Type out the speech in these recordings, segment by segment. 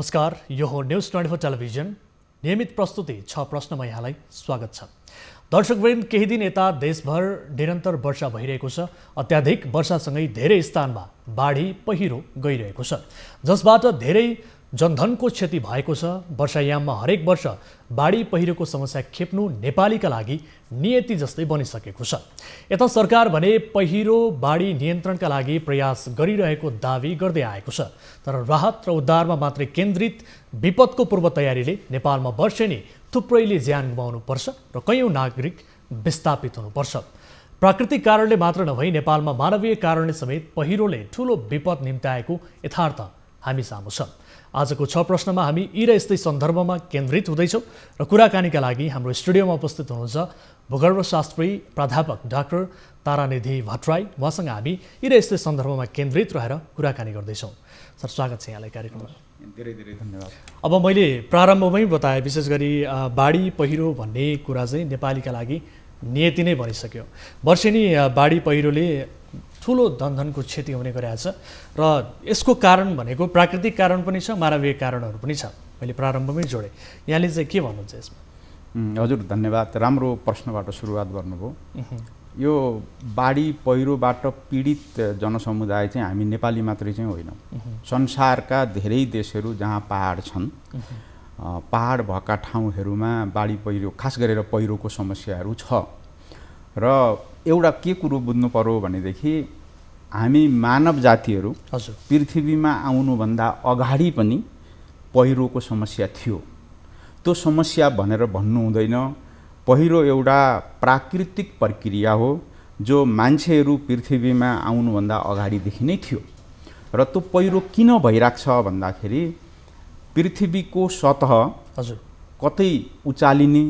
नमस्कार, यो हो न्युज 24 टेलिभिजन। नियमित प्रस्तुति 6 प्रश्नमा यहाँलाई स्वागत छ। दर्शकवृन्द, केही दिन यता देशभर निरन्तर वर्षा भइरहेको छ। अत्याधिक वर्षासँगै धेरै स्थानमा बाढी पहिरो गइरहेको छ, जसबाट धेरै जनधनको क्षति भएको छ। वर्षायाममा हरेक वर्ष बाढी पहिरोको समस्या खेप्नु नेपालीका लागि नियति जस्तै बनिसकेको छ। यता सरकार भने पहिरो बाढी नियन्त्रणका लागि प्रयास गरिरहेको दावी गर्दै आएको छ, तर राहत र उद्धारमा मात्रै केन्द्रित विपदको पूर्व तयारीले नेपालमा वर्षेनी थुप्रैले ज्यान गुमाउनुपर्छ र कयौं नागरिक विस्थापित हुनुपर्छ। प्राकृतिक कारणले मात्र नभई नेपालमा मानवीय कारणले समेत पहिरोले ठूलो विपद निम्त्याएको यथार्थ हामी सामु छ। आजको 6 प्रश्नमा हामी यी र यस्तै सन्दर्भमा केन्द्रित हुँदैछौँ र कुराकानीका लागि हाम्रो स्टुडियोमा उपस्थित हुनुहुन्छ भूगर्भशास्त्री प्राध्यापक डाक्टर तारानिधि भट्टराई। उहाँसँग हामी यी र यस्तै सन्दर्भमा केन्द्रित रहेर कुराकानी गर्दैछौँ। सर, स्वागत छ यहाँलाई कार्यक्रममा। धेरै धेरै धन्यवाद। अब मैले प्रारम्भमै बताएँ, विशेष गरी बाढी पहिरो भन्ने कुरा चाहिँ नेपालीका लागि नियति नै बनिसक्यो। वर्षेनी बाढी पहिरोले ठुलो धनको क्षति हुने गरेको छ र यसको कारण भनेको प्राकृतिक कारण पनि छ, मानवीय कारणहरू पनि छ। मैले प्रारम्भमै जोडेँ, यहाँले चाहिँ के भन्नुहुन्छ यसमा? हजुर, धन्यवाद। राम्रो प्रश्नबाट सुरुवात गर्नुभयो। यो बाढी पहिरोबाट पीडित जनसमुदाय चाहिँ हामी नेपाली मात्रै चाहिँ होइन, संसारका धेरै देशहरू जहाँ पहाड छन्, पहाड भएका ठाउँहरूमा बाढी पहिरो, खास गरेर पहिरोको समस्याहरू छ। र एउटा के कुरो बुझ्नु पर्यो भनेदेखि हामी मानव जातिहरू पृथ्वीमा आउनुभन्दा अगाडि पनि पहिरोको समस्या थियो। त्यो समस्या भनेर भन्नु हुँदैन। पहिरो एउटा प्राकृतिक प्रक्रिया हो जो मान्छेहरू पृथ्वीमा आउनुभन्दा अगाडिदेखि नै थियो। र त्यो पहिरो किन भइरहेको छ भन्दाखेरि पृथ्वीको सतह कतै उचालिने,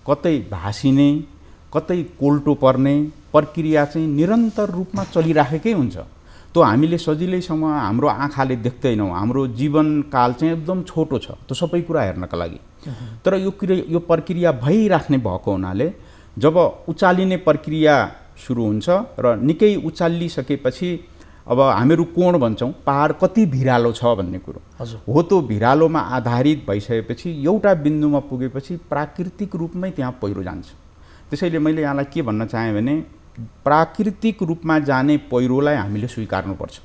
कतै भासिने, कतै कोल्टो पर्ने प्रक्रिया चाहिँ निरन्तर रूपमा चलिराखेकै हुन्छ। त्यो हामीले सजिलैसँग हाम्रो आँखाले देख्दैनौँ। हाम्रो जीवनकाल चाहिँ एकदम छोटो छ त्यो सबै कुरा हेर्नका लागि। तर यो प्रक्रिया भइराख्ने भएको हुनाले जब उचालिने प्रक्रिया सुरु हुन्छ र निकै उचालिसकेपछि अब हामीहरू कोण भन्छौँ, पहाड कति भिरालो छ भन्ने कुरो हो। त्यो भिरालोमा आधारित भइसकेपछि एउटा बिन्दुमा पुगेपछि प्राकृतिक रूपमै त्यहाँ पहिरो जान्छ। त्यसैले मैले यहाँलाई के भन्न चाहेँ भने प्राकृतिक रूपमा जाने पहिरोलाई हामीले स्वीकार्नुपर्छ।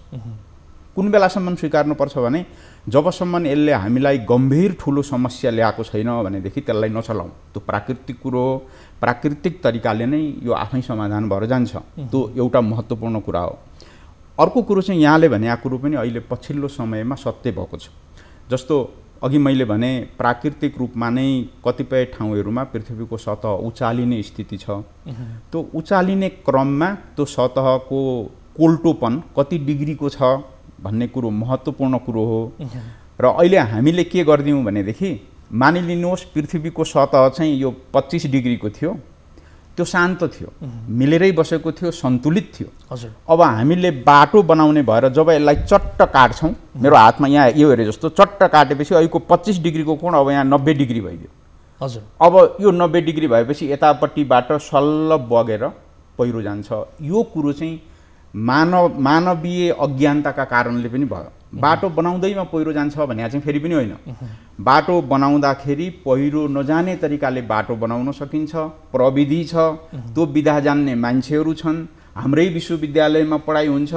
कुन बेलासम्म स्वीकार्नुपर्छ भने जबसम्म यसले हामीलाई गम्भीर ठुलो समस्या ल्याएको छैन भनेदेखि त्यसलाई नचलाउँ। त्यो प्राकृतिक कुरो हो, प्राकृतिक तरिकाले नै यो आफै समाधान भएर जान्छ। त्यो एउटा महत्त्वपूर्ण कुरा हो। अर्को कुरो चाहिँ यहाँले भनेको कुरो पनि अहिले पछिल्लो समयमा सत्य भएको छ। जस्तो अघि मैले भने प्राकृतिक रूपमा नै कतिपय ठाउँहरूमा पृथ्वीको सतह उचालिने स्थिति छ। त्यो उचालिने क्रममा त्यो सतहको कोल्टोपन कति डिग्रीको छ भन्ने कुरो महत्त्वपूर्ण कुरो हो। र अहिले हामीले के गरिदियौँ भनेदेखि मानिलिनुहोस् पृथ्वीको सतह चाहिँ यो 25 डिग्रीको थियो, त्यो शान्त थियो, मिलेरै बसेको थियो, सन्तुलित थियो। अब हामीले बाटो बनाउने भएर जब यसलाई चट्ट काट्छौँ, मेरो हातमा यहाँ यो हेरे जस्तो चट्ट काटेपछि अहिलेको 25 डिग्रीको कोण अब यहाँ 90 डिग्री भइदियो। अब यो 90 डिग्री भएपछि यतापट्टिबाट सल्ल बगेर पहिरो जान्छ। यो कुरो चाहिँ मानवीय अज्ञानताका कारणले पनि भयो। बाटो बनाउँदैमा पहिरो जान्छ भने चाहिँ फेरि पनि होइन। बाटो बनाउँदाखेरि पहिरो नजाने तरिकाले बाटो बनाउन सकिन्छ, प्रविधि छ, त्यो विधा जान्ने मान्छेहरू छन्, हाम्रै विश्वविद्यालयमा पढाइ हुन्छ।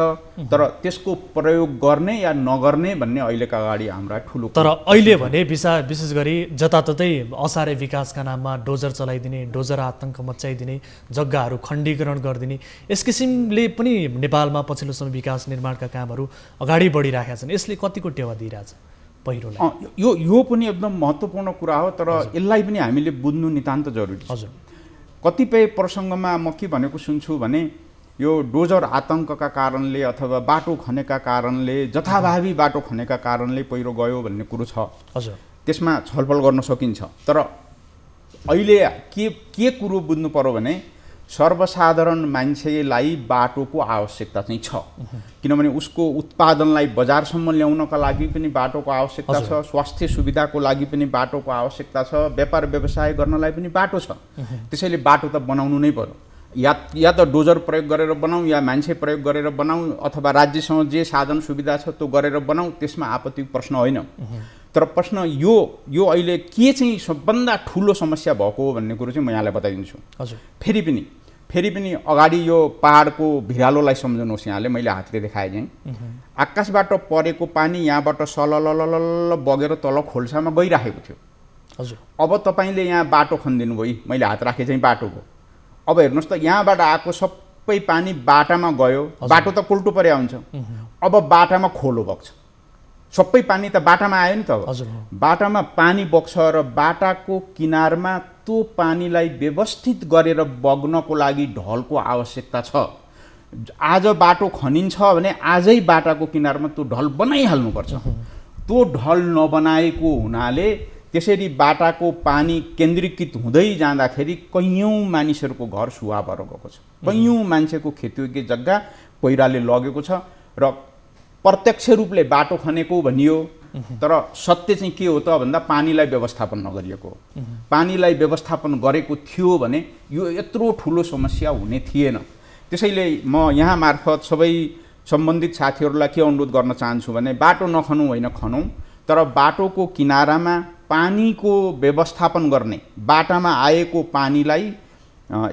तर त्यसको प्रयोग गर्ने या नगर्ने भन्ने अहिलेका अगाडि हाम्रा ठुलो। तर अहिले भने विशेष गरी जताततै असारे विकासका नाममा डोजर चलाइदिने, डोजर आतङ्क मचाइदिने, जग्गाहरू खण्डीकरण गरिदिने, यस किसिमले पनि नेपालमा पछिल्लो समय विकास निर्माणका कामहरू अगाडि बढिरहेका छन्। यसले कतिको टेवा दिइरहेछ पहिरोलाई? यो पनि एकदम महत्त्वपूर्ण कुरा हो। तर यसलाई पनि हामीले बुझ्नु नितान्त जरुरी छ। कतिपय प्रसङ्गमा म के भनेको सुन्छु भने यो डोजर आतङ्कका कारणले अथवा बाटो खनेका कारणले, जथाभावी बाटो खनेका कारणले पहिरो गयो भन्ने कुरो छ। त्यसमा छलफल गर्न सकिन्छ। तर अहिले के कुरो बुझ्नु पर्यो भने सर्वसाधारण मान्छेलाई बाटोको आवश्यकता चाहिँ छ। किनभने उसको उत्पादनलाई बजारसम्म ल्याउनका लागि पनि बाटोको आवश्यकता छ, स्वास्थ्य सुविधाको लागि पनि बाटोको आवश्यकता छ, व्यापार व्यवसाय गर्नलाई पनि बाटो छ। त्यसैले बाटो त बनाउनु नै पर्यो। या त डोजर प्रयोग गरेर बनाऊ, या मान्छे प्रयोग गरेर बनाऊ, अथवा राज्यसँग जे साधन सुविधा छ त्यो गरेर बनाऊ, त्यसमा आपत्तिको प्रश्न होइन। तर प्रश्न यो अहिले के चाहिँ सबभन्दा ठुलो समस्या भएको हो भन्ने कुरो चाहिँ म यहाँलाई बताइदिन्छु। हजुर। फेरि पनि अगाडि यो पहाडको भिरालोलाई सम्झनुहोस्। यहाँले मैले हातले देखाएँ चाहिँ आकाशबाट परेको पानी यहाँबाट सलललल बगेर तल खोल्सामा गइराखेको थियो। हजुर। अब तपाईँले यहाँ बाटो खनिदिनु भयो, मैले हात राखेँ चाहिँ बाटोको। अब हेर्नुहोस् त यहाँबाट आएको सबै पानी बाटामा गयो, बाटो त कुल्टो परे आउँछ। अब बाटामा खोलो बग्छ, सबै पानी त बाटामा आयो नि त। बाटामा पानी बग्छ र बाटाको किनारमा त्यो पानीलाई व्यवस्थित गरेर बग्नको लागि ढलको आवश्यकता छ। आज बाटो खनिन्छ भने आजै बाटाको किनारमा त्यो ढल बनाइहाल्नुपर्छ। त्यो ढल नबनाएको हुनाले त्यसरी बाटाको पानी केन्द्रीकृत हुँदै जाँदाखेरि कैयौँ मानिसहरूको घर सुवा भएर गएको छ, कैयौँ मान्छेको खेतयोग्य जग्गा पहिराले लगेको छ र प्रत्यक्ष रूपले बाटो खनेको भनियो तर सत्य चाहिँ के हो त भन्दा पानीलाई व्यवस्थापन नगरिएको हो। पानीलाई व्यवस्थापन गरेको थियो भने यो यत्रो ठुलो समस्या हुने थिएन। त्यसैले म यहाँ मार्फत सबै सम्बन्धित साथीहरूलाई के अनुरोध गर्न चाहन्छु भने बाटो नखनौँ होइन, खनौँ, तर बाटोको किनारामा पानीको व्यवस्थापन गर्ने, बाटामा आएको पानीलाई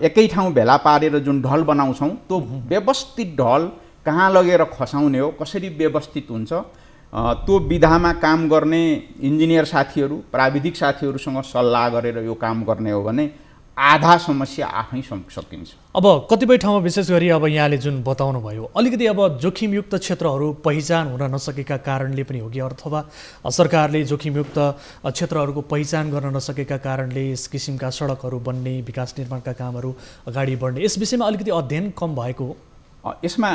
एकै ठाउँ भेला पारेर जुन ढल बनाउँछौँ त्यो व्यवस्थित ढल कहाँ लगेर खसाउने हो, कसरी व्यवस्थित हुन्छ, त्यो विधामा काम गर्ने इन्जिनियर साथीहरू, प्राविधिक साथीहरूसँग सल्लाह गरेर यो काम गर्ने हो भने आधा समस्या आफै सकिन्छ। अब कतिपय ठाउँमा विशेष गरी अब यहाँले जुन बताउनु भयो अलिकति अब जोखिमयुक्त क्षेत्रहरू पहिचान हुन नसकेका कारणले पनि हो कि अथवा सरकारले जोखिमयुक्त क्षेत्रहरूको पहिचान गर्न नसकेका कारणले यस किसिमका सडकहरू बन्ने, विकास निर्माणका कामहरू अगाडि बढ्ने, यस विषयमा अलिकति अध्ययन कम भएको हो? यसमा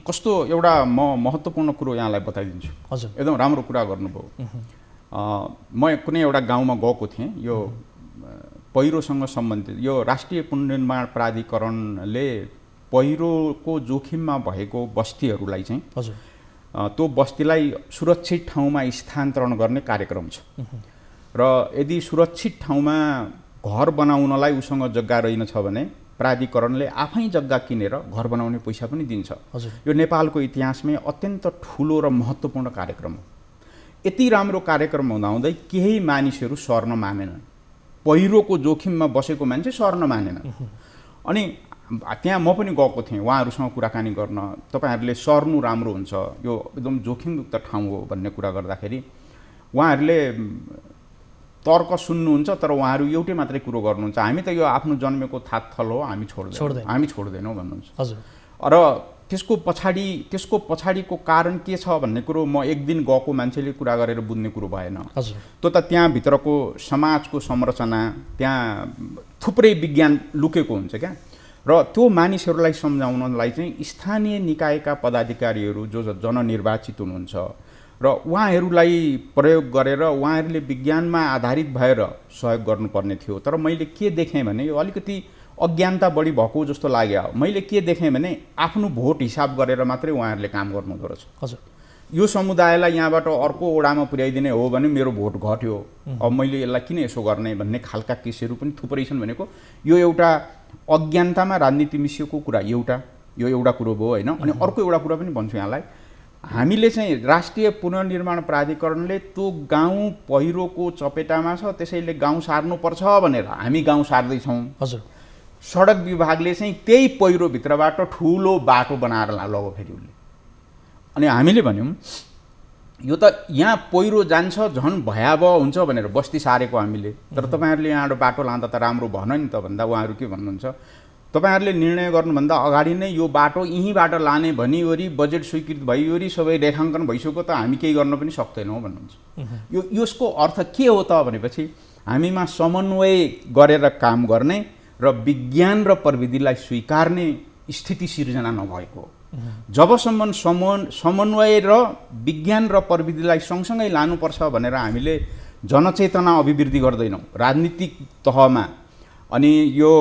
कस्तो एउटा म महत्त्वपूर्ण कुरो यहाँलाई बताइदिन्छु। हजुर। एकदम राम्रो कुरा गर्नुभयो। म कुनै एउटा गाउँमा गएको थिएँ, यो पहिरोसँग सम्बन्धित यो राष्ट्रिय पुनर्निर्माण प्राधिकरणले पहिरोको जोखिममा भएको बस्तीहरूलाई चाहिँ हजुर त्यो बस्तीलाई सुरक्षित ठाउँमा स्थानान्तरण गर्ने कार्यक्रम छ र यदि सुरक्षित ठाउँमा घर बनाउनलाई उसँग जग्गा रहेनछ भने प्राधिकरणले आफै जग्गा किनेर घर बनाउने पैसा पनि दिन्छ। यो नेपालको इतिहासमै अत्यन्त ठुलो र महत्त्वपूर्ण कार्यक्रम हो। यति राम्रो कार्यक्रम हुँदाहुँदै केही मानिसहरू सर्न मानेनन्। पहिरोको जोखिममा बसेको मान्छे सर्न मानेन। अनि त्यहाँ म पनि गएको थिएँ उहाँहरूसँग कुराकानी गर्न, तपाईँहरूले सर्नु राम्रो हुन्छ, यो एकदम जोखिमयुक्त ठाउँ हो भन्ने कुरा गर्दाखेरि उहाँहरूले तर्क सुन्नुहुन्छ तर उहाँहरू एउटै मात्रै कुरो गर्नुहुन्छ, हामी त यो आफ्नो जन्मेको थाकथल हो, हामी छोड्दैनौँ भन्नुहुन्छ। हजुर। र त्यसको पछाडिको कारण के छ भन्ने कुरो म एक दिन गएको मान्छेले कुरा गरेर बुझ्ने कुरो भएन। हजुर। त्यो त त्यहाँभित्रको समाजको संरचना, त्यहाँ थुप्रै विज्ञान लुकेको हुन्छ क्या। र त्यो मानिसहरूलाई सम्झाउनलाई चाहिँ स्थानीय निकायका पदाधिकारीहरू जो जननिर्वाचित हुनुहुन्छ र उहाँहरूलाई प्रयोग गरेर उहाँहरूले विज्ञानमा आधारित भएर सहयोग गर्नुपर्ने थियो। तर मैले के देखेँ भने यो अलिकति अज्ञानता बढी भएको जस्तो लाग्यो। मैले के देखेँ भने आफ्नो भोट हिसाब गरेर मात्रै उहाँहरूले काम गर्नुहुँदो रहेछ। हजुर। यो समुदायलाई यहाँबाट अर्को ओडामा पुर्याइदिने हो भने मेरो भोट घट्यो, अब मैले यसलाई किन यसो गर्ने भन्ने खालका केसहरू पनि थुप्रै छन् भनेको यो एउटा अज्ञानतामा राजनीति मिसिएको कुरा यो एउटा कुरो भयो होइन। अनि अर्को एउटा कुरा पनि भन्छु यहाँलाई, हामीले चाहिँ राष्ट्रिय पुनर्निर्माण प्राधिकरणले त्यो गाउँ पहिरोको चपेटामा छ त्यसैले गाउँ सार्नुपर्छ भनेर हामी गाउँ सार्दैछौँ। हजुर। सडक विभागले चाहिँ त्यही पहिरोभित्रबाट ठुलो बाटो बनाएर लग्यो फेरि उसले। अनि हामीले भन्यौँ यो त यहाँ पहिरो जान्छ झन् भयावह हुन्छ भनेर बस्ती सारेको हामीले, तर तपाईँहरूले यहाँबाट बाटो लाँदा त राम्रो भन नि त भन्दा उहाँहरू के भन्नुहुन्छ, तपाईँहरूले निर्णय गर्नुभन्दा अगाडि नै यो बाटो यहीँबाट लाने भनिवरी बजेट स्वीकृत भइवरी सबै रेखाङ्कन भइसक्यो त हामी केही गर्न पनि सक्दैनौँ भन्नुहुन्छ। यसको अर्थ के हो त भनेपछि हामीमा समन्वय गरेर काम गर्ने र विज्ञान र प्रविधिलाई स्वीकार्ने स्थिति सिर्जना नभएको। जबसम्म समन्वय र विज्ञान र प्रविधिलाई सँगसँगै लानुपर्छ भनेर हामीले जनचेतना अभिवृद्धि गर्दैनौँ राजनीतिक तहमा अनि यो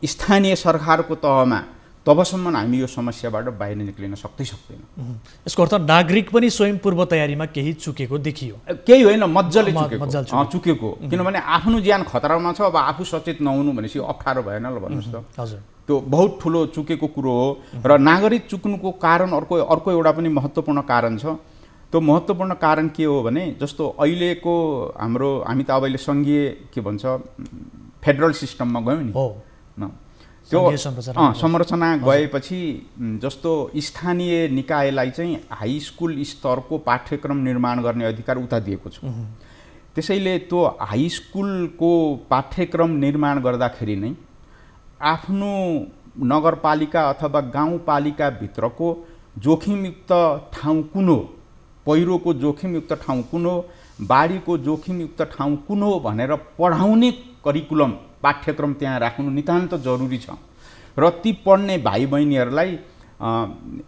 स्थानीय सरकारको तहमा, तबसम्म हामी यो समस्याबाट बाहिर निक्लिन सक्दैनौँ। यसको अर्थ नागरिक पनि स्वयं पूर्व तयारीमा केही चुकेको देखियो? केही होइन, मजाले चुकेको। किनभने आफ्नो ज्यान खतरामा छ, अब आफू सचेत नहुनु भनेपछि अप्ठ्यारो भएन ल भन्नुहोस् त। हजुर। त्यो बहुत ठुलो चुकेको कुरो हो। र नागरिक चुक्नुको कारण अर्को एउटा पनि महत्त्वपूर्ण कारण छ। त्यो महत्त्वपूर्ण कारण के हो भने जस्तो अहिलेको हामी त अब अहिले सङ्घीय के भन्छ फेडरल सिस्टममा गयौँ नि हो न, त्यो संरचना गएपछि जस्तो स्थानीय निकायलाई चाहिँ हाई स्कुल स्तरको पाठ्यक्रम निर्माण गर्ने अधिकार उता दिएको छ। त्यसैले त्यो हाई स्कुलको पाठ्यक्रम निर्माण गर्दाखेरि नै आफ्नो नगरपालिका अथवा गाउँपालिकाभित्रको जोखिमयुक्त ठाउँ कुन हो, पहिरोको जोखिमयुक्त ठाउँ कुन हो, बाढीको जोखिमयुक्त ठाउँ कुन हो भनेर पढाउने करिकुलम पाठ्यक्रम त्यहाँ राख्नु नितान्त जरुरी छ। र ती पढ्ने भाइ बहिनीहरूलाई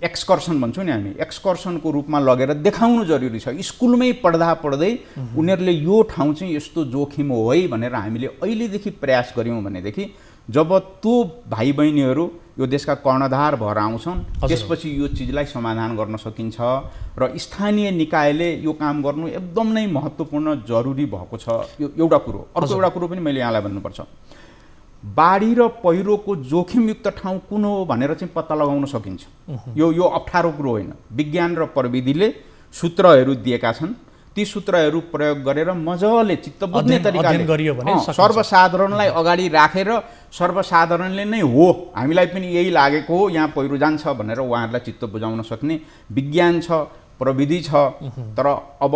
एक्सकर्सन भन्छौँ नि हामी, एक्सकर्सनको रूपमा लगेर देखाउनु जरुरी छ। स्कुलमै पढ्दा पढ्दै उनीहरूले यो ठाउँ चाहिँ यस्तो जोखिम हो है भनेर हामीले अहिलेदेखि प्रयास गऱ्यौँ भनेदेखि जब त्यो भाइ बहिनीहरू यो देशका कर्णधार भएर आउँछन् त्यसपछि यो चिजलाई समाधान गर्न सकिन्छ र स्थानीय निकायले यो काम गर्नु एकदम नै महत्त्वपूर्ण जरुरी भएको छ। यो एउटा कुरो। अर्को एउटा कुरो पनि मैले यहाँलाई भन्नुपर्छ, बाढी र पहिरोको जोखिमयुक्त ठाउँ कुन हो भनेर चाहिँ पत्ता लगाउन सकिन्छ। यो अप्ठ्यारो कुरो होइन। विज्ञान र प्रविधिले सूत्रहरू दिएका छन्, ती सूत्रहरू प्रयोग गरेर मजाले चित्त बुझ्ने तरिकाले सर्वसाधारणलाई अगाडि राखेर सर्वसाधारणले नै हो हामीलाई पनि यही लागेको हो यहाँ पहिरो जान्छ भनेर उहाँहरूलाई चित्त बुझाउन सक्ने विज्ञान छ, प्रविधि छ। तर अब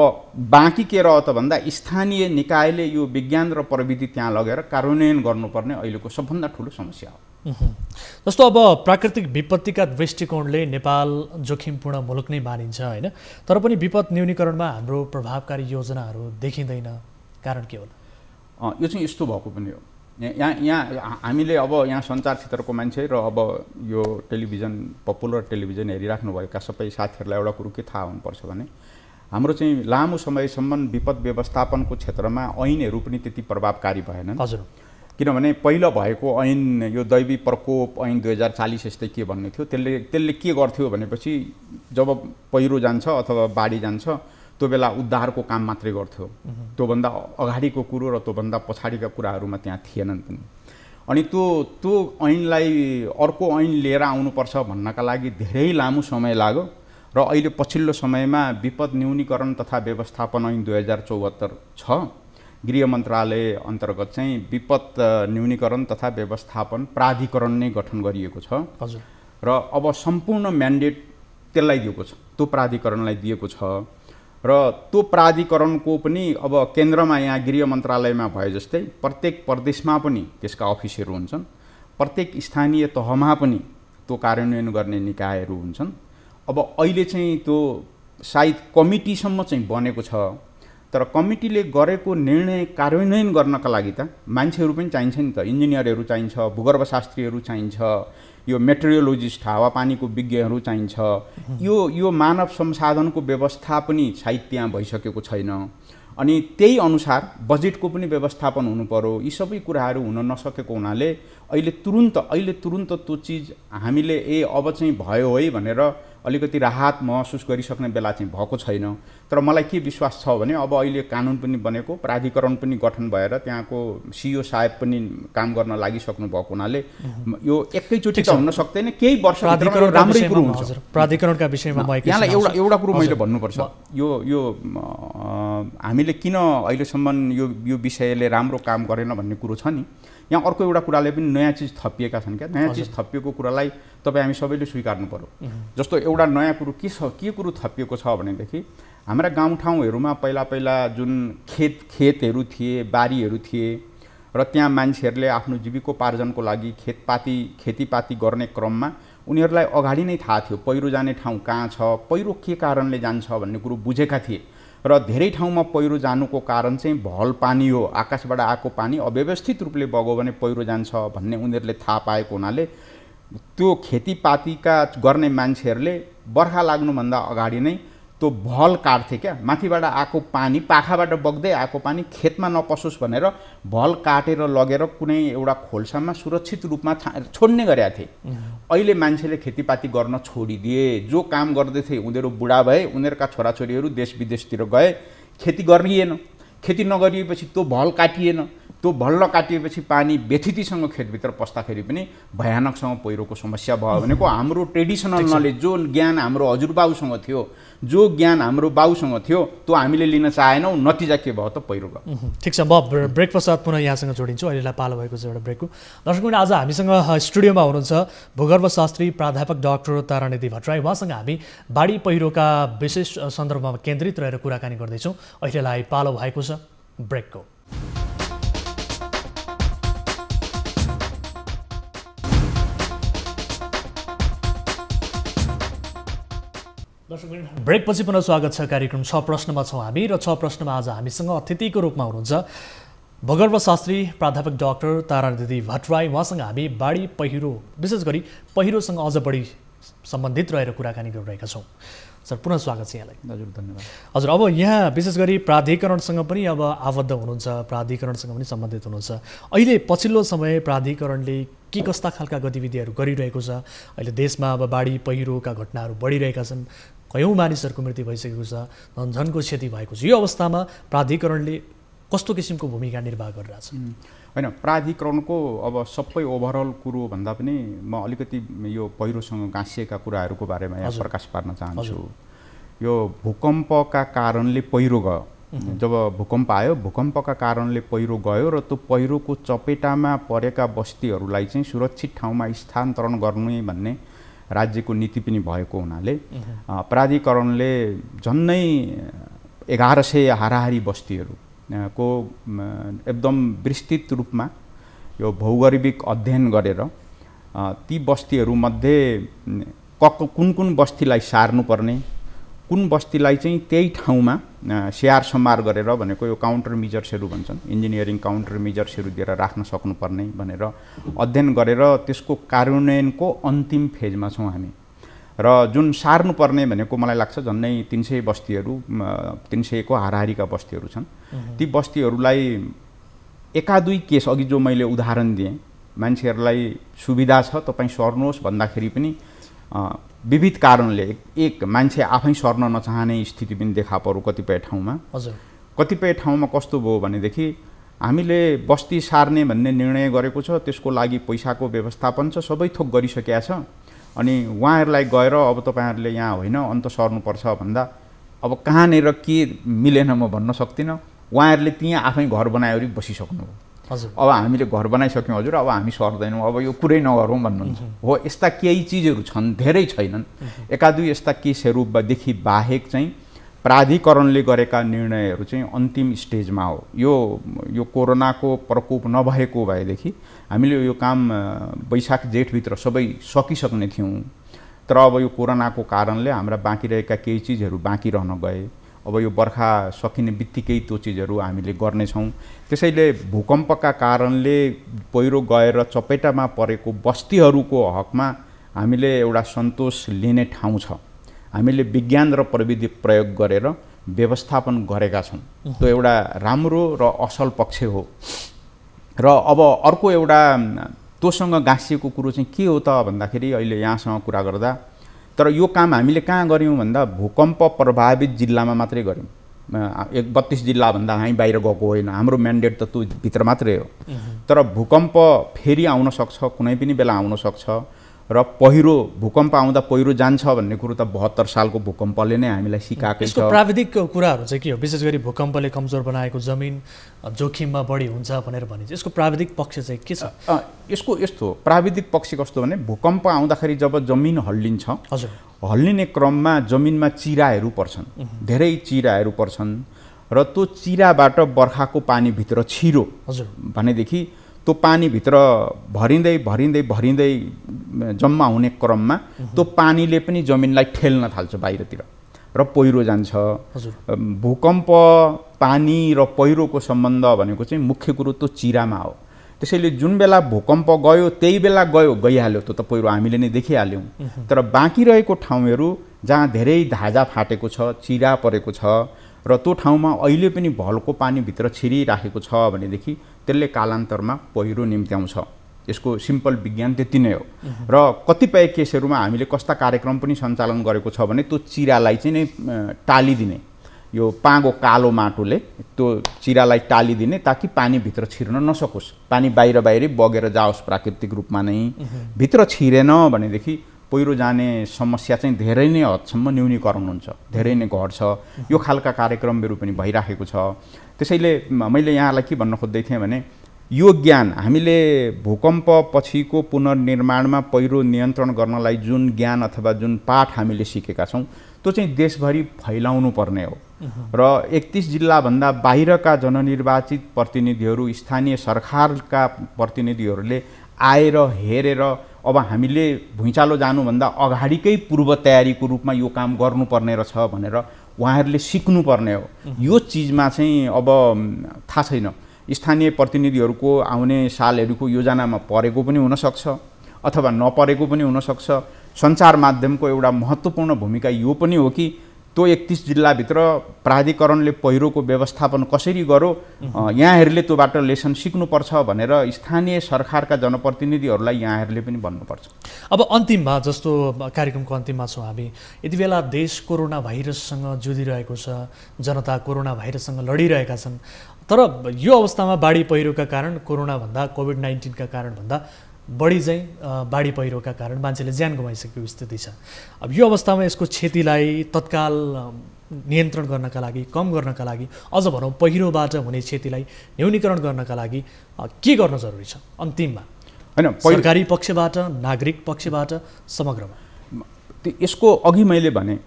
बाँकी के रह्यो त भन्दा स्थानीय निकायले यो विज्ञान र प्रविधि त्यहाँ लगेर कार्यान्वयन गर्नुपर्ने अहिलेको सबभन्दा ठुलो समस्या हो। जस्तो अब प्राकृतिक विपत्तिका दृष्टिकोणले नेपाल जोखिमपूर्ण मुलुक नै मानिन्छ होइन, तर पनि विपद न्यूनीकरणमा हाम्रो प्रभावकारी योजनाहरू देखिँदैन, कारण के होला? यो चाहिँ यस्तो भएको पनि हो। यहाँ हामीले अब यहाँ सञ्चार क्षेत्रको मान्छे र अब यो टेलिभिजन पपुलर टेलिभिजन हेरिराख्नुभएका सबै साथीहरूलाई एउटा कुरो के थाहा हुनुपर्छ भने हाम्रो चाहिँ लामो समयसम्म विपद व्यवस्थापनको क्षेत्रमा ऐनहरू पनि त्यति प्रभावकारी भएनन्। हजुर, किनभने पहिलो भएको ऐन यो दैवी प्रकोप ऐन 2040 यस्तै के भन्ने थियो, त्यसले के गर्थ्यो भनेपछि जब पहिरो जान्छ अथवा बाढी जान्छ त्यो बेला उद्धारको काम मात्रै गर्थ्यो। त्योभन्दा अगाडिको कुरो र त्योभन्दा पछाडिका कुराहरूमा त्यहाँ थिएनन् पनि। अनि त्यो ऐनलाई अर्को ऐन लिएर आउनुपर्छ भन्नका लागि धेरै लामो समय लाग्यो र अहिले पछिल्लो समयमा विपद न्यूनीकरण तथा व्यवस्थापन ऐन 2074 छ। गृह मन्त्रालय अन्तर्गत चाहिँ विपद न्यूनीकरण तथा व्यवस्थापन प्राधिकरण नै गठन गरिएको छ। हजुर, र अब सम्पूर्ण म्यान्डेट त्यसलाई दिएको छ, त्यो प्राधिकरणलाई दिएको छ। र त्यो प्राधिकरणको पनि अब केन्द्रमा यहाँ गृह मन्त्रालयमा भए जस्तै प्रत्येक प्रदेशमा पनि त्यसका अफिसहरू हुन्छन्, प्रत्येक स्थानीय तहमा पनि त्यो कार्यान्वयन गर्ने निकायहरू हुन्छन्। अब अहिले चाहिँ त्यो सायद कमिटीसम्म चाहिँ बनेको छ, तर कमिटीले गरेको निर्णय कार्यान्वयन गर्नका लागि त मान्छेहरू पनि चाहिन्छ नि त, इन्जिनियरहरू चाहिन्छ, भूगर्भशास्त्रीहरू चाहिन्छ, यो मेटेरियोलोजिस्ट हावापानीको विज्ञहरू चाहिन्छ। यो मानव संसाधनको व्यवस्था पनि सायद त्यहाँ भइसकेको छैन। अनि त्यही अनुसार बजेटको पनि व्यवस्थापन हुनु पर्यो। यी सबै कुराहरू हुन नसकेको हुनाले अहिले तुरुन्त त्यो चिज हामीले अब चाहिँ भयो है भनेर अलिकति राहत महसुस गरिसक्ने बेला चाहिँ भएको छैन। तर मलाई के विश्वास छ भने अब अहिले कानुन पनि बनेको, प्राधिकरण पनि गठन भएर त्यहाँको सिइओ साहेब पनि काम गर्न लागिसक्नु भएको हुनाले यो एकैचोटि त हुन सक्दैन, केही वर्षभित्रमा राम्रै कुरो हुन्छ। प्राधिकरणका विषयमा यहाँलाई एउटा कुरो मैले भन्नुपर्छ, यो हामीले किन अहिलेसम्म यो विषयले राम्रो काम गरेन भन्ने कुरो छ नि। यहाँ अर्को एउटा कुराले पनि नयाँ चिज थपिएका छन् क्या। नयाँ चिज थपिएको कुरालाई तपाईँ हामी सबैले स्वीकार्नु पर्यो। जस्तो एउटा नयाँ कुरो के कुरो थपिएको छ भनेदेखि हाम्रा गाउँठाउँहरूमा पहिला जुन खेतहरू थिए, बारीहरू थिए र त्यहाँ मान्छेहरूले आफ्नो जीविकोपार्जनको लागि खेतीपाती गर्ने क्रममा उनीहरूलाई अगाडि नै थाहा थियो पहिरो जाने ठाउँ कहाँ छ, पहिरो के कारणले जान्छ भन्ने कुरो बुझेका थिए। र धेरै ठाउँमा पहिरो जानुको कारण चाहिँ भल पानी हो, आकाशबाट आएको पानी अव्यवस्थित रूपले बग्यो भने पहिरो जान्छ भन्ने उनीहरूले थाहा पाएको हुनाले त्यो खेतीपातीका गर्ने मान्छेहरूले बर्खा लाग्नुभन्दा अगाडि नै त्यो भल काट्थे क्या। माथिबाट आएको पानी, पाखाबाट बग्दै आएको पानी खेतमा नपसोस् भनेर भल काटेर लगेर कुनै एउटा खोल्सामा सुरक्षित रूपमा छोड्ने गरेका थिए। अहिले मान्छेले खेतीपाती गर्न छोडिदिए। जो काम गर्दैथे उनीहरू बुढा भए, उनीहरूका छोराछोरीहरू देश विदेशतिर गए, खेती गरिएन। खेती नगरिएपछि त्यो भल काटिएन। त्यो भल्ल काटिएपछि पानी व्यथितिसँग खेतभित्र पस्दाखेरि पनि भयानकसँग पहिरोको समस्या भयो भनेको हाम्रो ट्रेडिसनल नलेज जो ज्ञान हाम्रो हजुरबाउसँग थियो जो ज्ञान हाम्रो बाउसँग थियो त्यो हामीले लिन चाहेनौँ नतिजा के भयो त पहिरो गयो। ठिक छ, म ब्रेक पश्चात पुनः यहाँसँग जोडिन्छु। अहिलेलाई पालो भएको छ एउटा ब्रेकको। दर्शकहरू आज हामीसँग स्टुडियोमा हुनुहुन्छ भूगर्भशास्त्री प्राध्यापक डाक्टर तारानिधि भट्टराई। उहाँसँग हामी बाढी पहिरोका विशेष सन्दर्भमा केन्द्रित रहेर कुराकानी गर्दैछौँ। अहिलेलाई पालो भएको छ ब्रेकको। दर्शकवृन्द, ब्रेकपछि पुनः स्वागत छ। कार्यक्रम 6 प्रश्नमा छौँ हामी र 6 प्रश्नमा आज हामीसँग अतिथिको रूपमा हुनुहुन्छ भूगर्भशास्त्री प्राध्यापक डाक्टर तारानिधि भट्टराई। उहाँसँग हामी बाढी पहिरो विशेष गरी पहिरोसँग अझ बढी सम्बन्धित रहेर कुराकानी गरिरहेका छौँ। सर पुनः स्वागत छ यहाँलाई। हजुर धन्यवाद। हजुर, अब यहाँ विशेष गरी प्राधिकरणसँग पनि अब आबद्ध हुनुहुन्छ, प्राधिकरणसँग पनि सम्बन्धित हुनुहुन्छ। अहिले पछिल्लो समय प्राधिकरणले के कस्ता खालका गतिविधिहरू गरिरहेको छ? अहिले देशमा अब बाढी पहिरोका घटनाहरू बढिरहेका छन्, कयौँ मानिसहरूको मृत्यु भइसकेको छ, धनजनको क्षति भएको छ। यो अवस्थामा प्राधिकरणले कस्तो किसिमको भूमिका निर्वाह गरिरहेछ? होइन, प्राधिकरणको अब सबै ओभरअल कुरो भन्दा पनि म अलिकति यो पहिरोसँग गाँसिएका कुराहरूको बारेमा यहाँ प्रकाश पार्न चाहन्छु। यो भूकम्पका कारणले पहिरो गयो। जब भूकम्प आयो, भूकम्पका कारणले पहिरो गयो र त्यो पहिरोको चपेटामा परेका बस्तीहरूलाई चाहिँ सुरक्षित ठाउँमा स्थानान्तरण गर्नु भन्ने राज्यको नीति पनि भएको हुनाले प्राधिकरणले झन्नै 1100 हाराहारी बस्तीहरू को एकदम विस्तृत रूपमा यो भौगोलिक अध्ययन गरेर ती बस्तीहरूमध्ये कुन कुन बस्तीलाई सार्नुपर्ने, कुन बस्तीलाई चाहिँ त्यही ठाउँमा स्याहार सम्हार गरेर भनेको यो काउन्टर मेजर्सहरू भन्छन्, इन्जिनियरिङ काउन्टर मेजर्सहरू दिएर राख्न सक्नुपर्ने भनेर अध्ययन गरेर त्यसको कार्यान्वयनको अन्तिम फेजमा छौँ हामी। र जुन सार्नुपर्ने भनेको मलाई लाग्छ झन्नै 300 बस्तीहरू, 300 को हाराहारीका बस्तीहरू छन्। ती बस्तीहरूलाई एकादुई केस अघि जो मैले उदाहरण दिएँ, मान्छेहरूलाई सुविधा छ तपाईँ सर्नुहोस् भन्दाखेरि पनि विविध कारणले एक मान्छे आफै सर्न नचाहने स्थिति पनि देखा पर्यो कतिपय ठाउँमा। हजुर, कतिपय ठाउँमा कस्तो भयो भनेदेखि हामीले बस्ती सार्ने भन्ने निर्णय गरेको छ, त्यसको लागि पैसाको व्यवस्थापन छ, सबै थोक गरिसकेका छ। अनि उहाँहरूलाई गएर अब तपाईँहरूले यहाँ होइन अन्त सर्नुपर्छ भन्दा अब कहाँनिर के मिलेन म भन्न सक्दिनँ। उहाँहरूले त्यहाँ आफै घर बनायो बसिसक्नु हो। हजुर, अब हामीले घर बनाइसक्यौँ हजुर, अब हामी सर्दैनौँ, अब यो कुरै नगरौँ भन्नुहुन्छ। हो, यस्ता केही चिजहरू छन्, धेरै छैनन्। एकादुई यस्ता केसहरूदेखि बाहेक चाहिँ प्राधिकरणले गरेका निर्णयहरू चाहिँ अन्तिम स्टेजमा हो। यो कोरोनाको प्रकोप नभएको भएदेखि हामीले यो काम वैशाख जेठभित्र सबै सकिसक्ने थियौँ। तर अब यो कोरोनाको कारणले हाम्रा बाँकी रहेका केही चिजहरू बाँकी रहन गए। अब यो बर्खा सकिने बित्तिकै त्यो चिजहरू हामीले गर्नेछौँ। त्यसैले भूकम्पका कारणले पहिरो गएर चपेटामा परेको बस्तीहरूको हकमा हामीले एउटा सन्तोष लिने ठाउँ छ। हामीले विज्ञान र प्रविधि प्रयोग गरेर व्यवस्थापन गरेका छौँ। त्यो एउटा राम्रो र असल पक्ष हो। र अब अर्को एउटा तोसँग गाँसिएको कुरो चाहिँ के हो त भन्दाखेरि अहिले यहाँसँग कुरा गर्दा, तर यो काम हामीले कहाँ गऱ्यौँ भन्दा भूकम्प प्रभावित जिल्लामा मात्रै गऱ्यौँ। 32 जिल्लाभन्दा हामी बाहिर गएको होइन, हाम्रो म्यान्डेट त त्यो भित्र मात्रै हो। तर भूकम्प फेरि आउन सक्छ, कुनै पनि बेला आउन सक्छ र भूकम्प आउँदा पहिरो जान्छ भन्ने कुरो त 72 सालको भूकम्पले नै हामीलाई सिकाएकै छ। यसको प्राविधिक कुराहरू चाहिँ के हो? विशेष गरी भूकम्पले कमजोर बनाएको जमिन जोखिममा बढी हुन्छ भनेर भनिन्छ, यसको प्राविधिक पक्ष चाहिँ के छ? यसको यस्तो प्राविधिक पक्ष कस्तो भने भूकम्प आउँदाखेरि जब जमिन हल्लिन्छ, हजुर, हल्लिने क्रममा जमिनमा चिराहरू पर्छन्, धेरै चिराहरू पर्छन् र त्यो चिराबाट बर्खाको पानी भित्र छिरो हजुर भनेदेखि त्यो पानीभित्र भरिँदै भरिँदै भरिँदै जम्मा हुने क्रममा त्यो पानीले पनि जमिनलाई ठेल्न थाल्छ बाहिरतिर र पहिरो जान्छ। भूकम्प पानी र पहिरोको सम्बन्ध भनेको चाहिँ मुख्य कुरो त्यो चिरामा हो। त्यसैले जुन बेला भूकम्प गयो त्यही बेला गइहाल्यो, त्यो त पहिरो हामीले नै देखिहाल्यौँ। तर बाँकी रहेको ठाउँहरू जहाँ धेरै धाजा फाटेको छ, चिरा परेको छ र त्यो ठाउँमा अहिले पनि भलको पानी भित्र छिरिराखेको छ भनेदेखि त्यसले कालान्तरमा पहिरो निम्त्याउँछ। यसको सिम्पल विज्ञान त्यति नै हो। र कतिपय केसहरूमा हामीले कस्ता कार्यक्रम पनि सञ्चालन गरेको छ भने त्यो चिरालाई चाहिँ नै टालिदिने, यो पाँगो कालो माटोले त्यो चिरालाई टालिदिने ताकि पानी भित्र छिर्न नसकोस्, पानी बाहिरै बगेर जाओस् प्राकृतिक रूपमा नै। भित्र छिरेन भनेदेखि पहिरो जाने समस्या चाहिँ धेरै नै हदसम्म न्यूनीकरण हुन्छ, धेरै नै घट्छ। यो खालका कार्यक्रमहरू पनि भइराखेको छ। त्यसैले मैले यहाँलाई के भन्न खोज्दै थिएँ भने यो ज्ञान हामीले भूकम्प पछिको पुनर्निर्माणमा पहिरो नियन्त्रण गर्नलाई जुन ज्ञान अथवा जुन पाठ हामीले सिकेका छौँ त्यो चाहिँ देशभरि फैलाउनु पर्ने हो। र 31 जिल्लाभन्दा बाहिरका जननिर्वाचित प्रतिनिधिहरू, स्थानीय सरकारका प्रतिनिधिहरूले आएर हेरेर अब हामीले भुइँचालो जानुभन्दा अगाडिकै पूर्व तयारीको रूपमा यो काम गर्नुपर्ने रहेछ भनेर उहाँहरूले सिक्नुपर्ने हो। यो चिजमा चाहिँ अब थाहा छैन, स्थानीय प्रतिनिधिहरूको आउने सालहरूको योजनामा परेको पनि हुनसक्छ अथवा नपरेको पनि हुनसक्छ। सञ्चार माध्यमको एउटा महत्त्वपूर्ण भूमिका यो पनि हो कि त्यो 31 जिल्लाभित्र प्राधिकरणले पहिरोको व्यवस्थापन कसरी गर्यो, यहाँहरूले त्योबाट लेसन सिक्नुपर्छ भनेर स्थानीय सरकारका जनप्रतिनिधिहरूलाई यहाँहरूले पनि भन्नुपर्छ। अब अन्तिममा, जस्तो कार्यक्रमको अन्तिममा छौँ हामी, यति बेला देश कोरोना भाइरससँग जुधिरहेको छ, जनता कोरोना भाइरससँग लडिरहेका छन्। तर यो अवस्थामा बाढी पहिरोका कारण, कोरोनाभन्दा कोभिड-19 का कारणभन्दा बढी चाहिँ बाढी पहिरोका कारण मान्छेले ज्यान गुमाइसकेको स्थिति छ। अब यो अवस्थामा यसको क्षतिलाई तत्काल नियन्त्रण गर्नका लागि, कम गर्नका लागि, अझ भनौँ पहिरोबाट हुने क्षतिलाई न्यूनीकरण गर्नका लागि के गर्न जरुरी छ अन्तिममा? हैन, सरकारी पक्षबाट, नागरिक पक्षबाट, समग्रमा? यसको अघि मैले भने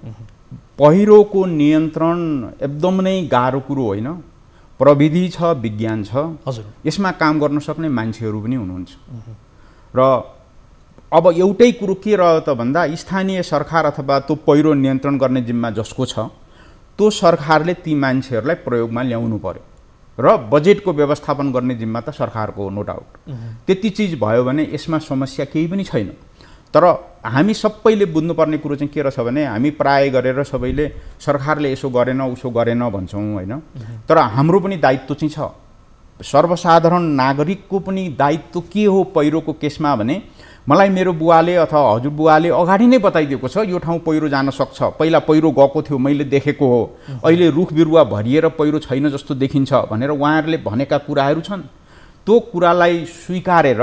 पहिरोको नियन्त्रण एकदम नै गाह्रो कुरो होइन। प्रविधि छ, विज्ञान छ, हजुर, यसमा काम गर्न सक्ने मान्छेहरू पनि हुनुहुन्छ। र अब एउटै कुरो के रह्यो त भन्दा स्थानीय सरकार अथवा त्यो पहिरो नियन्त्रण गर्ने जिम्मा जसको छ त्यो सरकारले ती मान्छेहरूलाई प्रयोगमा ल्याउनु पर्यो र बजेटको व्यवस्थापन गर्ने जिम्मा त सरकारको हो, नो डाउट। त्यति चिज भयो भने यसमा समस्या केही पनि छैन। तर हामी सबैले बुझ्नुपर्ने कुरो चाहिँ के रहेछ भने हामी प्राय गरेर सबैले सरकारले यसो गरेन उसो गरेन भन्छौँ होइन। तर हाम्रो पनि दायित्व चाहिँ छ, सर्वसाधारण नागरिकको पनि दायित्व के हो पहिरोको केसमा भने मलाई मेरो बुवाले अथवा हजुरबुवाले अगाडि नै बताइदिएको छ यो ठाउँ पहिरो जान सक्छ, पहिला पहिरो गएको थियो मैले देखेको हो, अहिले रुख बिरुवा भरिएर पहिरो छैन जस्तो देखिन्छ भनेर उहाँहरूले भनेका कुराहरू छन्। त्यो कुरालाई स्वीकारेर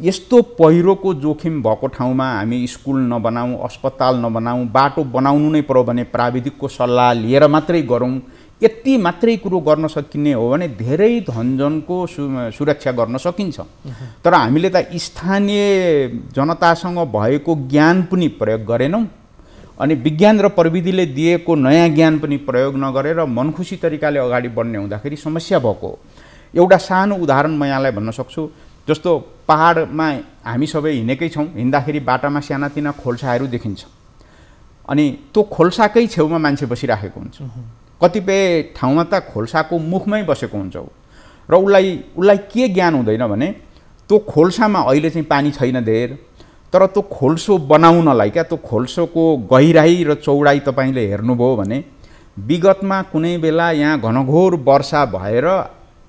यस्तो पहिरोको जोखिम भएको ठाउँमा हामी स्कुल नबनाऊँ, अस्पताल नबनाऊँ, बाटो बनाउनु नै पर्यो भने प्राविधिकको सल्लाह लिएर मात्रै गरौँ, यति मात्रै कुरो गर्न सकिने हो भने धेरै धनजनको सुरक्षा गर्न सकिन्छ। तर हामीले त स्थानीय जनतासँग भएको ज्ञान पनि प्रयोग गरेनौँ अनि विज्ञान र प्रविधिले दिएको नयाँ ज्ञान पनि प्रयोग नगरेर मनखुसी तरिकाले अगाडि बढ्ने हुँदाखेरि समस्या भएको हो। एउटा सानो उदाहरण म यहाँलाई भन्न सक्छु। जस्तो पहाडमा हामी सबै हिँडेकै छौँ, हिँड्दाखेरि बाटामा सानातिना खोल्साहरू देखिन्छ अनि त्यो खोल्साकै छेउमा मान्छे बसिराखेको हुन्छ। कतिपय ठाउँमा त खोल्साको मुखमै बसेको हुन्छ र उसलाई के ज्ञान हुँदैन भने त्यो खोल्सामा अहिले चाहिँ पानी छैन धेर, तर त्यो खोल्सो बनाउनलाई क्या त्यो खोल्सोको गहिराई र चौडाइ तपाईँले हेर्नुभयो भने विगतमा कुनै बेला यहाँ घनघोर वर्षा भएर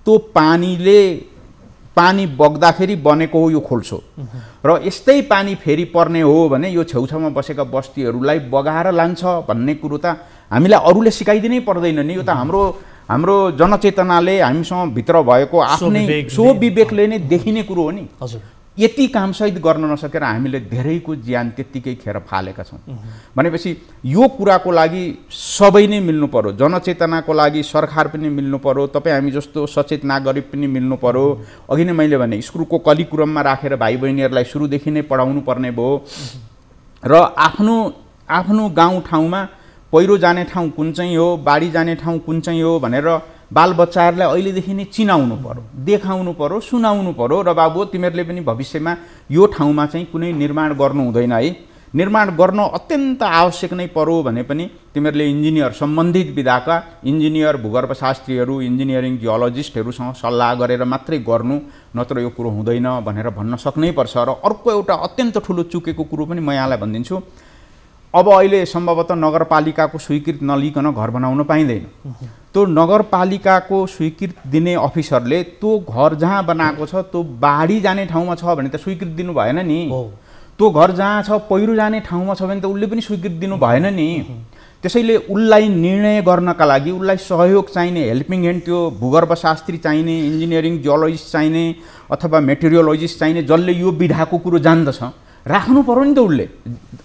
त्यो पानी बग्दाखेरि बनेको हो यो खोल्सो र यस्तै पानी फेरि पर्ने हो भने यो छेउछाउमा बसेका बस्तीहरूलाई बगाएर लान्छ भन्ने कुरो त हामीलाई अरूले सिकाइदिनै पर्दैन नि। यो त हाम्रो जनचेतनाले हामीसँग भित्र भएको आफ्नै स्वविवेकले नै देखिने कुरो हो नि। हजुर, यति काम सहित गर्न नसकेर हामीले धेरैको ज्यान त्यत्तिकै खेर फालेका छौँ भनेपछि यो कुराको लागि सबै नै मिल्नु पर्यो, जनचेतनाको लागि सरकार पनि मिल्नु पर्यो, तपाईँ हामी जस्तो सचेत नागरिक पनि मिल्नु पर्यो। अघि नै मैले भने स्कुलको करिकुलममा राखेर भाइ बहिनीहरूलाई सुरुदेखि नै पढाउनु पर्ने भयो र आफ्नो गाउँठाउँमा पहिरो जाने ठाउँ कुन चाहिँ हो, बाढी जाने ठाउँ कुन चाहिँ हो भनेर बालबच्चाहरूलाई अहिलेदेखि नै चिनाउनु पर्यो, देखाउनु पर्यो, सुनाउनु पर्यो र बाबु तिमीहरूले पनि भविष्यमा यो ठाउँमा चाहिँ कुनै निर्माण गर्नु हुँदैन है, निर्माण गर्न अत्यन्त आवश्यक नै पर्यो भने पनि तिमीहरूले इन्जिनियर, सम्बन्धित विधाका इन्जिनियर, भूगर्भशास्त्रीहरू, इन्जिनियरिङ जियोलोजिस्टहरूसँग सल्लाह गरेर मात्रै गर्नु, नत्र यो कुरो हुँदैन भनेर भन्न सक्नै पर्छ। र अर्को एउटा अत्यन्त ठुलो चुकेको कुरो पनि म यहाँलाई भनिदिन्छु। अब अहिले सम्भवतः नगरपालिकाको स्वीकृति नलिकन घर बनाउन पाइँदैन। त्यो नगरपालिकाको स्वीकृति दिने अफिसरले त्यो घर जहाँ बनाएको छ त्यो बाढी जाने ठाउँमा छ भने त स्वीकृति दिनु भएन नि। त्यो घर जहाँ छ पहिरो जाने ठाउँमा छ भने त उसले पनि स्वीकृति दिनु भएन नि। त्यसैले उसलाई निर्णय गर्नका लागि उसलाई सहयोग चाहिने, हेल्पिङ ह्यान्ड, त्यो भूगर्भशास्त्री चाहिने, इन्जिनियरिङ जियोलोजिस्ट चाहिने अथवा मेटेरियोलोजिस्ट चाहिने, जसले यो विधाको कुरो जान्दछ, राख्नु पर्यो नि त उसले।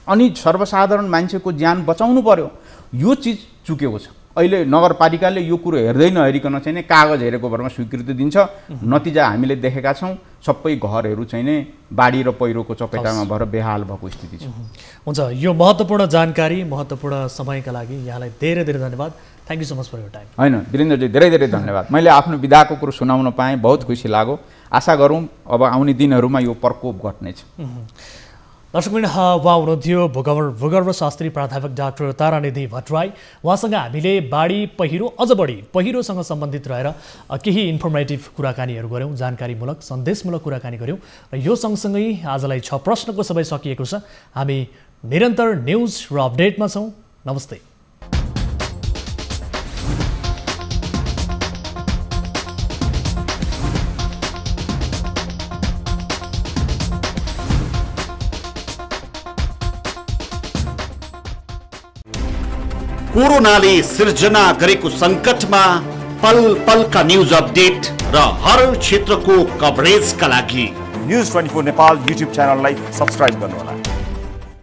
अनि सर्वसाधारण मान्छेको ज्यान बचाउनु पर्यो। यो चिज चुकेको छ। अहिले नगरपालिकाले यो कुरो हेर्दै नहेरिकन चाहिँ नि कागज हेरेको भरमा स्वीकृति दिन्छ। नतिजा हामीले देखेका छौँ, सबै घरहरू चाहिँ नि बाढी र पहिरोको चपेटामा भएर बेहाल भएको स्थिति छ। हुन्छ, यो महत्त्वपूर्ण जानकारी, महत्त्वपूर्ण समयका लागि यहाँलाई धेरै धेरै धन्यवाद। Thank you so much for your time. होइन वीरेन्द्रजी, धेरै धेरै धन्यवाद। मैले आफ्नो विधाको कुरो सुनाउन पाएँ, बहुत खुसी लाग्यो। आशा गरौँ अब आउने दिनहरूमा यो प्रकोप घट्नेछ। दर्शकवृन्द, उहाँ हुनुहुन्थ्यो भूगर्भशास्त्री प्राध्यापक डाक्टर तारानिधि भट्टराई। उहाँसँग हामीले बाढी पहिरो, अझ बढी पहिरोसँग सम्बन्धित रहेर केही इन्फर्मेटिभ कुराकानीहरू गऱ्यौँ, जानकारीमूलक सन्देशमूलक कुराकानी गऱ्यौँ। र यो सँगसँगै आजलाई 6 प्रश्नको समय सकिएको छ। हामी निरन्तर न्युज र अपडेटमा छौँ। नमस्ते। कोरोनाले सिर्जना गरेको सङ्कटमा पल पलका न्युज अपडेट र हर क्षेत्रको कभरेजका लागि न्युज 24 नेपाल युट्युब च्यानललाई सब्स्क्राइब गर्नुहोला।